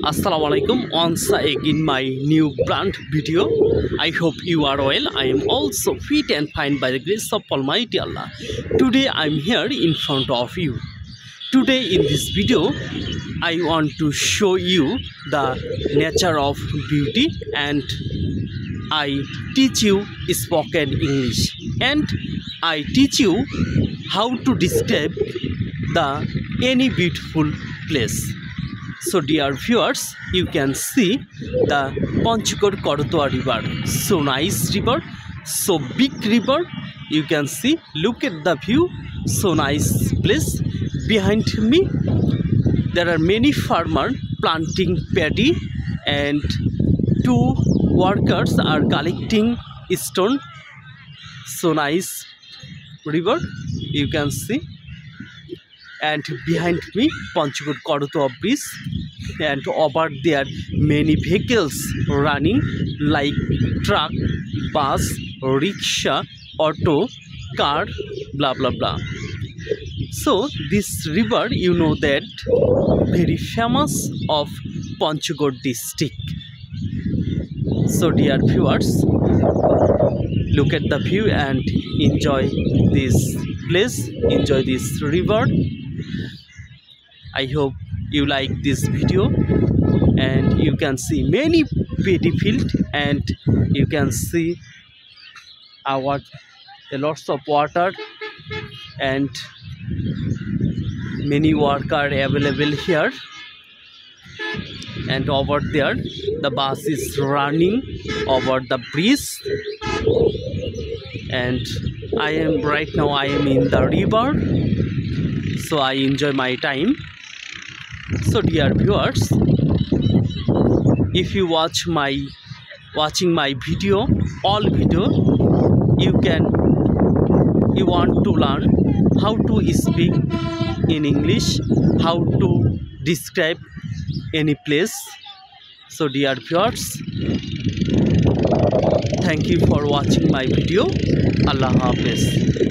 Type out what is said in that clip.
Assalamualaikum once again my new brand video. I hope you are well. I am also fit and fine by the grace of Almighty Allah. Today I am here in front of you. Today in this video I want to show you the nature of beauty, and I teach you spoken English, and I teach you how to describe any beautiful place. So dear viewers, you can see the Panchgod Korotwa river. So nice river, so big river. You can see, look at the view, so nice place. Behind me there are many farmers planting paddy, and two workers are collecting stone. So nice river, you can see. And behind me Panchgod Korotwa bridge, and over there many vehicles running like truck, bus, rickshaw, auto, car, blah blah blah. So this river, you know that, very famous of Panchgod district. So dear viewers, look at the view and enjoy this place, enjoy this river. I hope you like this video, and you can see many paddy field, and you can see lots of water, and many workers available here. And over there the bus is running over the bridge, and I am in the river, so I enjoy my time. So dear viewers, if you watching my video, all video, you want to learn how to speak in English, how to describe any place. So dear viewers, thank you for watching my video. Allah Hafiz.